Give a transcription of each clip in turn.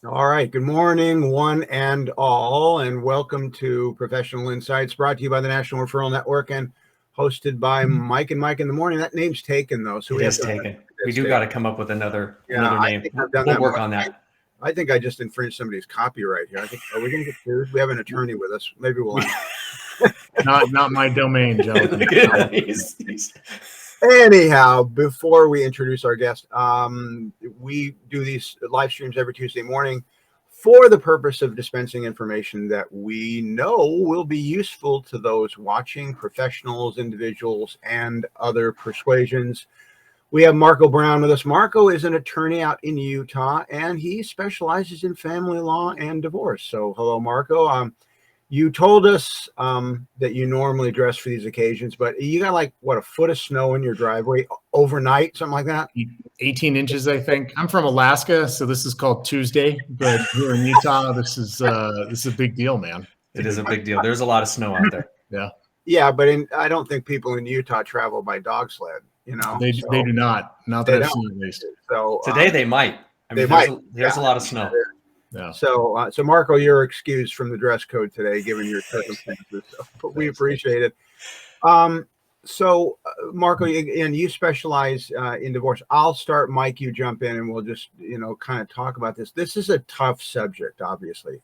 All right. Good morning, one and all, and welcome to Professional Insights, brought to you by the National Referral Network and hosted by Mike and Mike in the Morning. That name's taken, though. So it is taken. We do got to come up with another name. I think I've done we'll that work on that. I think I just infringed somebody's copyright here. Are we going to get sued? We have an attorney with us. Maybe we'll. not my domain, Joe. Anyhow, before we introduce our guest, we do these live streams every Tuesday morning for the purpose of dispensing information that we know will be useful to those watching, professionals, individuals, and other persuasions. We have Marco Brown with us. Marco is an attorney out in Utah, and he specializes in family law and divorce. So hello, Marco. You told us that you normally dress for these occasions, but you got a foot of snow in your driveway overnight, something like that? 18 inches, I think. I'm from Alaska, so this is called Tuesday, but here in Utah, this is a big deal, man. It is a big deal. There's a lot of snow out there. Yeah, but I don't think people in Utah travel by dog sled. They do not. Not that I've seen at least. So today they might. There's a lot of snow. Yeah. So Marco, you're excused from the dress code today, given your circumstances. But we appreciate it. So Marco, and you specialize in divorce. I'll start. Mike, you jump in, and we'll just kind of talk about this. This is a tough subject, obviously.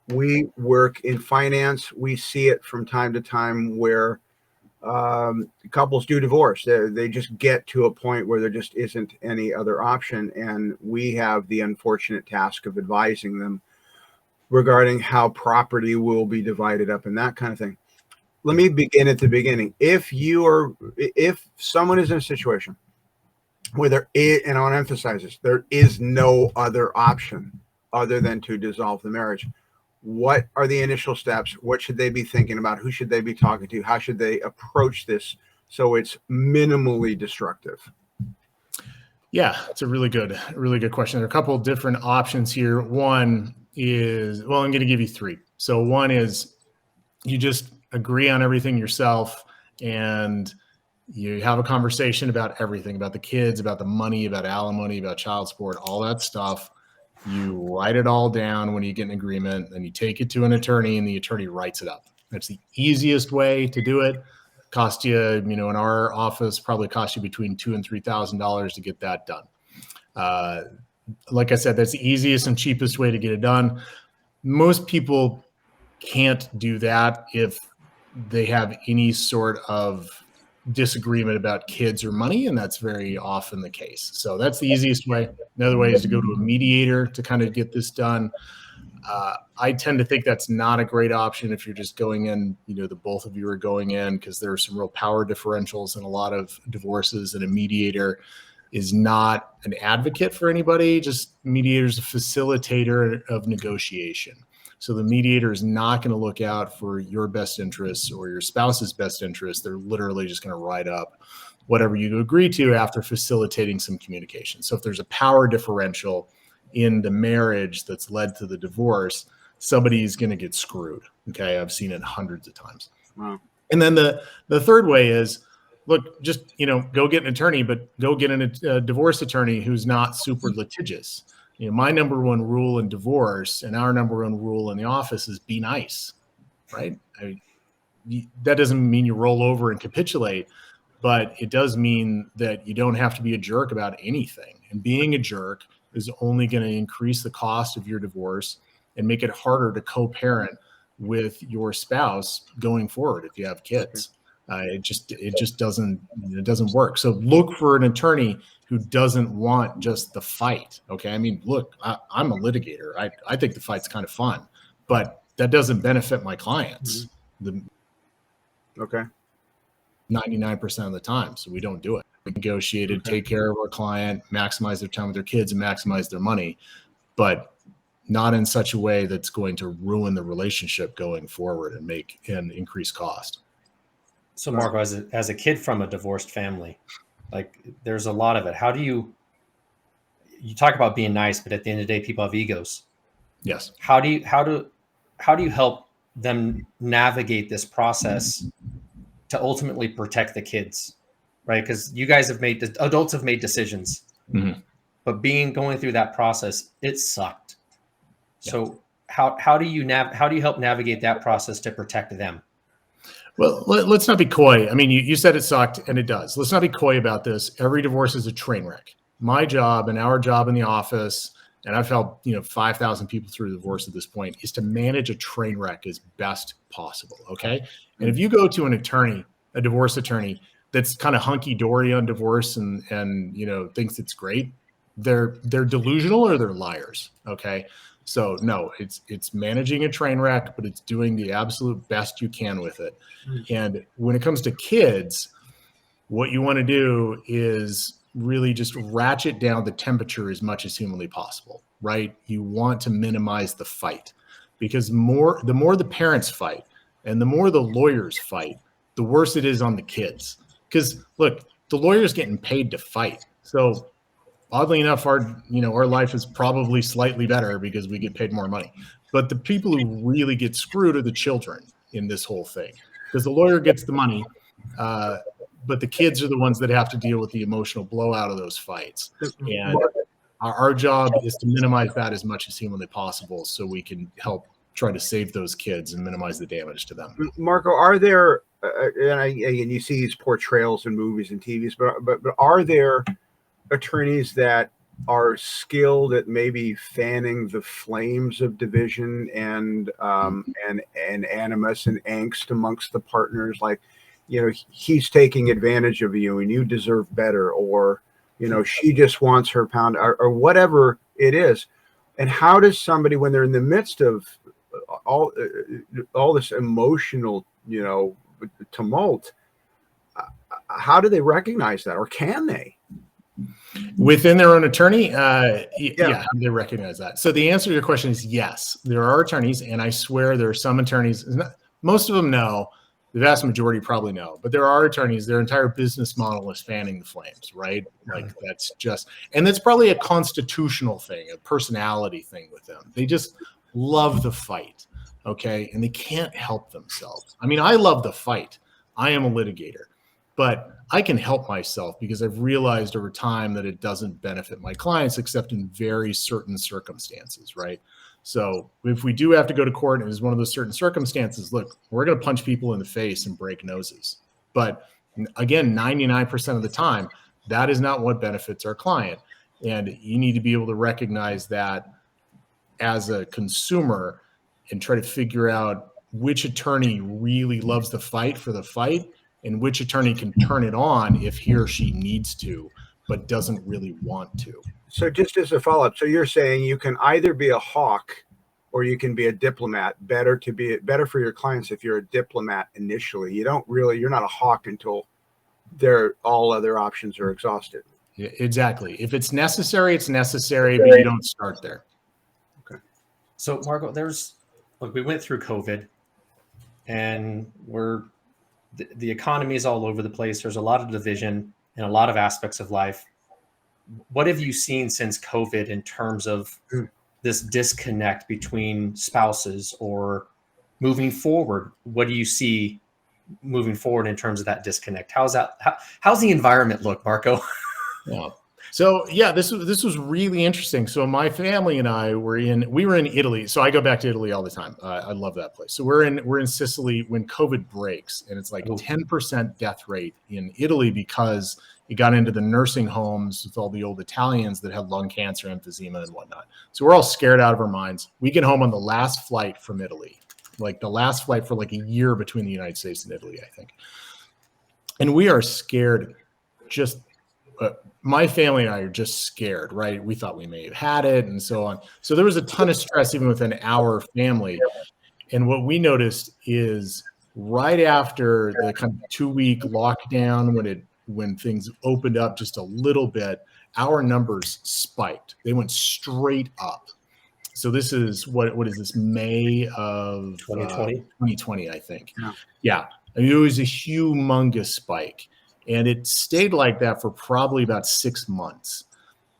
We work in finance. We see it from time to time where couples do divorce. They just get to a point where there just isn't any other option, and we have the unfortunate task of advising them regarding how property will be divided up and that kind of thing. Let me begin at the beginning. If someone is in a situation where there is, and I want to emphasize this, there is no other option other than to dissolve the marriage, what are the initial steps? What should they be thinking about? Who should they be talking to? How should they approach this so it's minimally destructive? Yeah, it's a really good question. There are a couple of different options here. One is, I'm going to give you three. So one is you just agree on everything yourself and you have a conversation about everything, about the kids, about the money, about alimony, about child support, all that stuff. You write it all down when you get an agreement, and you take it to an attorney, and the attorney writes it up. That's the easiest way to do it. Cost you, in our office, probably cost you between $2,000 and $3,000 to get that done. Like I said, that's the easiest and cheapest way to get it done. Most people can't do that if they have any sort of disagreement about kids or money, and that's very often the case. So that's the easiest way. Another way is to go to a mediator to kind of get this done. I tend to think that's not a great option if you're just going in, the both of you are going in, because there are some real power differentials in a lot of divorces, and a mediator is not an advocate for anybody. Just mediator's a facilitator of negotiation. So the mediator is not going to look out for your best interests or your spouse's best interests. They're literally just going to write up whatever you agree to after facilitating some communication. So if there's a power differential in the marriage that's led to the divorce, somebody's going to get screwed. Okay, I've seen it hundreds of times. Wow. And then the third way is, look, just go get an attorney, but go get a divorce attorney who's not super litigious. My number one rule in divorce and our number one rule in the office is be nice, right? That doesn't mean you roll over and capitulate, but it does mean that you don't have to be a jerk about anything. And being a jerk is only going to increase the cost of your divorce and make it harder to co-parent with your spouse going forward if you have kids. It just doesn't work. So look for an attorney who doesn't want just the fight. Okay. Look, I'm a litigator. I think the fight's kind of fun, but that doesn't benefit my clients. Okay. 99% of the time. So we don't do it. We negotiated, take care of our client, maximize their time with their kids, and maximize their money, but not in such a way that's going to ruin the relationship going forward and increase cost. So Marco, as a kid from a divorced family, there's a lot of it. How do you talk about being nice, but at the end of the day, people have egos. Yes. How do you help them navigate this process to ultimately protect the kids, right? Because you guys adults have made decisions, but going through that process, it sucked. So how do you help navigate that process to protect them? Well, let's not be coy. I mean, you said it sucked, and it does. Let's not be coy about this. Every divorce is a train wreck. My job and our job in the office, and I've helped 5,000 people through divorce at this point, is to manage a train wreck as best possible. Okay, and if you go to an attorney, a divorce attorney, that's kind of hunky dory on divorce and thinks it's great, they're delusional or they're liars. Okay. So no, it's managing a train wreck, but it's doing the absolute best you can with it. And when it comes to kids, what you want to do is really just ratchet down the temperature as much as humanly possible, right? You want to minimize the fight, because the more the parents fight and the more the lawyers fight, the worse it is on the kids. Because look, the lawyer's getting paid to fight. So oddly enough, our life is probably slightly better because we get paid more money. But the people who really get screwed are the children in this whole thing, because the lawyer gets the money, but the kids are the ones that have to deal with the emotional blowout of those fights. And our job is to minimize that as much as humanly possible, so we can help try to save those kids and minimize the damage to them. Marco, are there, and you see these portrayals in movies and TVs, but are there attorneys that are skilled at maybe fanning the flames of division and animus and angst amongst the partners? Like, he's taking advantage of you and you deserve better, or she just wants her pound, or whatever it is. And how does somebody, when they're in the midst of all this emotional tumult, how do they recognize that, or can they? Within their own attorney, yeah, they recognize that. So the answer to your question is yes. There are attorneys, and I swear there are some attorneys, most of them know, the vast majority probably know, but there are attorneys, their entire business model is fanning the flames, right? Like and that's probably a constitutional thing, a personality thing with them. They just love the fight, okay? And they can't help themselves. I mean, I love the fight. I am a litigator, but I can help myself because I've realized over time that it doesn't benefit my clients except in very certain circumstances, right? So if we do have to go to court and it's one of those certain circumstances, look, we're going to punch people in the face and break noses. But again, 99% of the time, that is not what benefits our client. And you need to be able to recognize that as a consumer and try to figure out which attorney really loves the fight for the fight, and which attorney can turn it on if he or she needs to, but doesn't really want to. So just as a follow-up, so you're saying you can either be a hawk or you can be a diplomat. Better for your clients if you're a diplomat initially. You're not a hawk until all other options are exhausted. Yeah, exactly. If it's necessary, it's necessary, but you don't start there. Okay. So Marco, we went through COVID, and the economy is all over the place. There's a lot of division in a lot of aspects of life. What have you seen since COVID in terms of this disconnect between spouses, or moving forward? What do you see moving forward in terms of that disconnect? How's the environment look, Marco? Yeah. So yeah, this was really interesting. So my family and I we were in Italy. So I go back to Italy all the time. I love that place. So we're in Sicily when COVID breaks, and it's like 10% death rate in Italy because it got into the nursing homes with all the old Italians that had lung cancer, emphysema, and whatnot. So we're all scared out of our minds. We get home on the last flight from Italy, like the last flight for like a year between the United States and Italy, I think. And we are scared. My family and I are just scared, right? We thought we may have had it and so on. So there was a ton of stress even within our family. And what we noticed is right after the kind of 2-week lockdown, when things opened up just a little bit, our numbers spiked. They went straight up. So this is what is this, May of 2020, I think. Yeah. I mean, it was a humongous spike. And it stayed like that for probably about 6 months,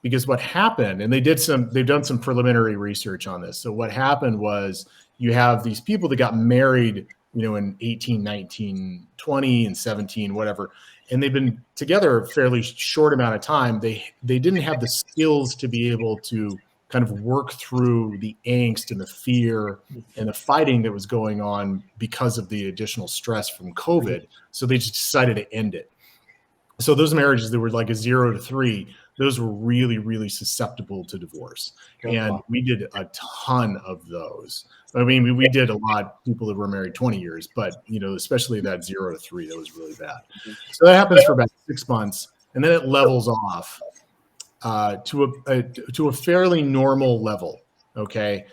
because what happened, and they've done some preliminary research on this. So what happened was you have these people that got married, in 18, 19, 20, and 17, whatever, and they've been together a fairly short amount of time. They didn't have the skills to be able to kind of work through the angst and the fear and the fighting that was going on because of the additional stress from COVID. So they just decided to end it. So those marriages that were like a 0 to 3, those were really, really susceptible to divorce. And we did a ton of those. I mean, we did a lot, people that were married 20 years, but, you know, especially that 0 to 3, that was really bad. So that happens for about 6 months, and then it levels off to a fairly normal level. Okay.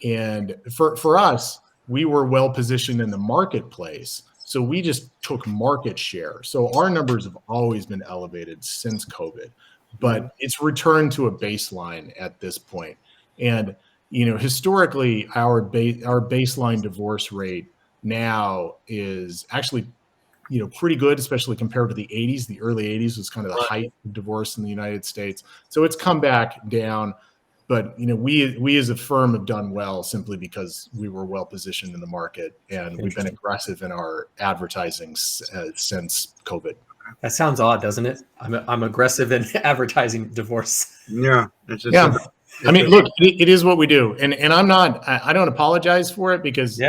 And for us, we were well positioned in the marketplace. So we just took market share. So our numbers have always been elevated since COVID, but it's returned to a baseline at this point. And, you know, historically, our baseline divorce rate now is actually, you know, pretty good, especially compared to the 80s. The early 80s was kind of the height of divorce in the United States. So it's come back down. But, you know, we as a firm have done well simply because we were well positioned in the market, and we've been aggressive in our advertising since COVID. That sounds odd, doesn't it? I'm aggressive in advertising divorce. Yeah. I mean, look, it is what we do. And I don't apologize for it, because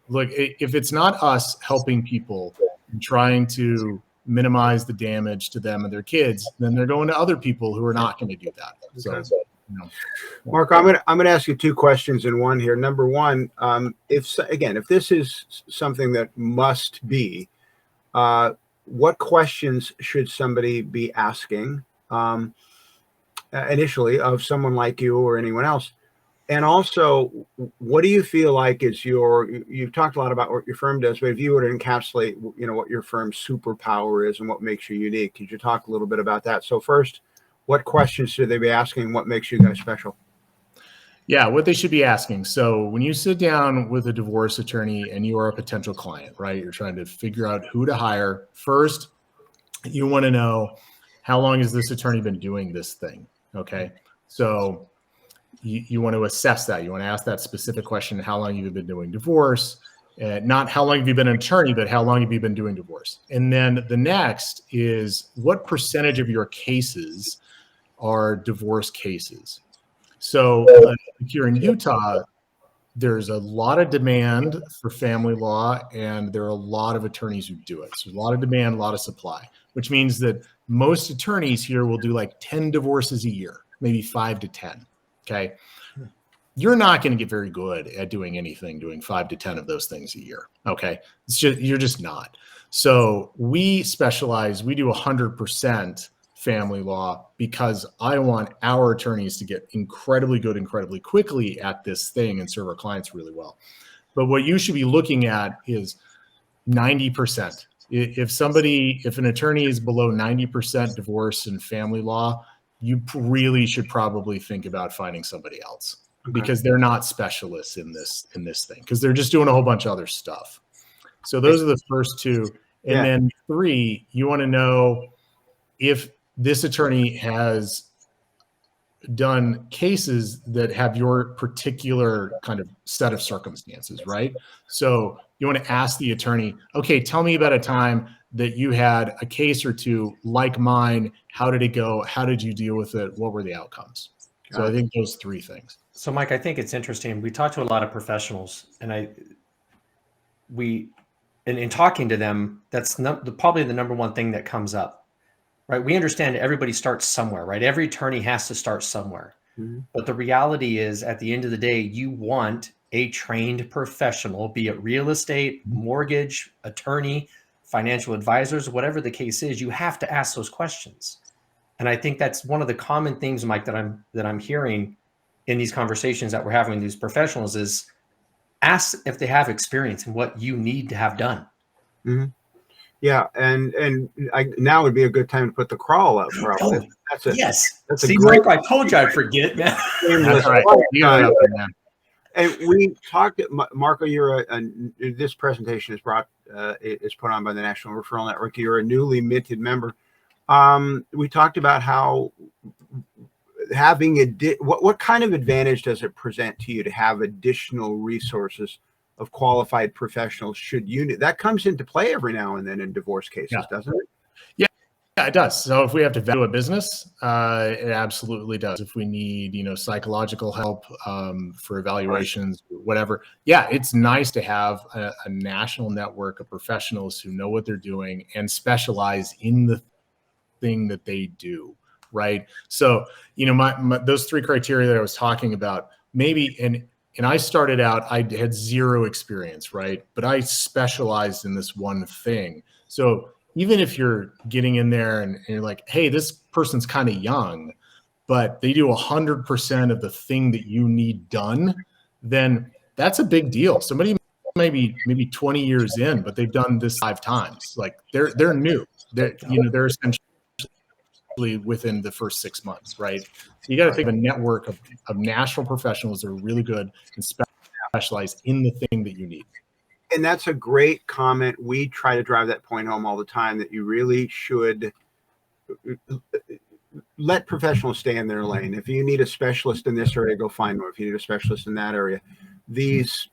look, if it's not us helping people and trying to minimize the damage to them and their kids, then they're going to other people who are not going to do that. So, you know. Mark, I'm going to ask you 2 questions in one here. Number one, if this is something that must be, what questions should somebody be asking initially of someone like you or anyone else? And also, what do you feel like is you've talked a lot about what your firm does, but if you were to encapsulate, you know, what your firm's superpower is and what makes you unique, could you talk a little bit about that? So first, what questions should they be asking? What makes you guys special? Yeah, what they should be asking. So when you sit down with a divorce attorney and you are a potential client, right? You're trying to figure out who to hire. First, you want to know, how long has this attorney been doing this thing? Okay. So you want to assess that. You want to ask that specific question: how long have you been doing divorce? Not how long have you been an attorney, but how long have you been doing divorce? And then the next is, what percentage of your cases are divorce cases? So if you're in Utah, there's a lot of demand for family law, and there are a lot of attorneys who do it. So a lot of demand, a lot of supply, which means that most attorneys here will do like 10 divorces a year, maybe 5 to 10. Okay. You're not going to get very good at doing 5 to 10 of those things a year. Okay. You're just not. So we specialize, we do 100% family law, because I want our attorneys to get incredibly good, incredibly quickly at this thing and serve our clients really well. But what you should be looking at is 90%. If an attorney is below 90% divorce and family law, you really should probably think about finding somebody else, because they're not specialists in this thing, because they're just doing a whole bunch of other stuff. So those are the first 2. And then 3, you want to know if this attorney has done cases that have your particular kind of set of circumstances, right? So you want to ask the attorney, okay, tell me about a time that you had a case or 2 like mine. How did it go? How did you deal with it? What were the outcomes? So I think those 3 things. So Mike, I think it's interesting. We talk to a lot of professionals, and in talking to them, that's probably the number one thing that comes up. Right. We understand everybody starts somewhere, right? Every attorney has to start somewhere. But the reality is, at the end of the day, you want a trained professional, be it real estate, mortgage, attorney, financial advisors, whatever the case is. You have to ask those questions. And I think that's one of the common things, Mike, that I'm hearing in these conversations that we're having with these professionals is, ask if they have experience in what you need to have done. Yeah, and now would be a good time to put the crawl up. Probably. Yes. See, Mike, I told you I'd forget, man. That's right. And we talked, Marco. This presentation is put on by the National Referral Network. You're a newly minted member. We talked about how having what kind of advantage does it present to you to have additional resources of qualified professionals? That comes into play every now and then in divorce cases, doesn't it? Yeah. Yeah, it does. So if we have to value a business, it absolutely does. If we need, psychological help for evaluations, whatever. Yeah, it's nice to have a national network of professionals who know what they're doing and specialize in the thing that they do, right? So, my those three criteria that I was talking about, maybe, and I started out, I had zero experience, right? But I specialized in this one thing. So even if you're getting in there and you're like, hey, this person's kind of young, but they do 100% of the thing that you need done, then that's a big deal. Somebody maybe 20 years in, but they've done this 5 times. Like they're new. They're essentially within the first 6 months, right? So you got to think of a network of national professionals that are really good and specialize in the thing that you need. And that's a great comment. We try to drive that point home all the time, that you really should let professionals stay in their lane. If you need a specialist in this area, go find one. If you need a specialist in that area, these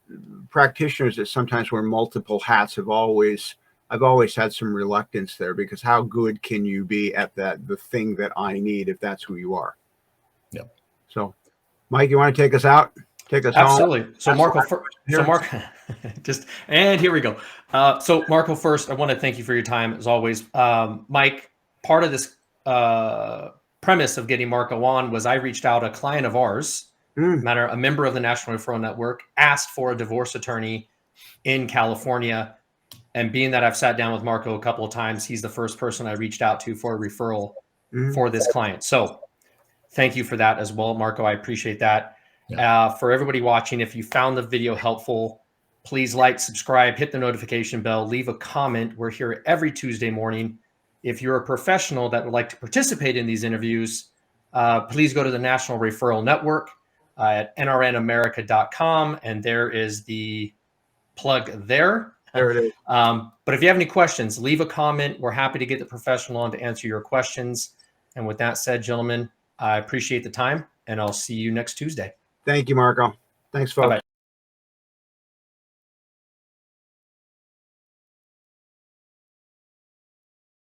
practitioners that sometimes wear multiple hats I've always had some reluctance there, because how good can you be at the thing that I need if that's who you are? Yep. So, Mike, you want to take us out? Take us Absolutely. home? So Marco, and here we go. So Marco, first, I want to thank you for your time as always. Mike, part of this premise of getting Marco on was I reached out, a client of ours, a member of the National Referral Network, asked for a divorce attorney in California. And being that I've sat down with Marco a couple of times, he's the first person I reached out to for a referral for this client. So thank you for that as well, Marco. I appreciate that. Yeah. For everybody watching, if you found the video helpful, please like, subscribe, hit the notification bell, leave a comment. We're here every Tuesday morning. If you're a professional that would like to participate in these interviews, please go to the National Referral Network at nrnamerica.com, and there is the plug there. There it is. But if you have any questions, leave a comment. We're happy to get the professional on to answer your questions. And with that said, gentlemen, I appreciate the time, and I'll see you next Tuesday. Thank you, Marco. Thanks, folks. Bye-bye.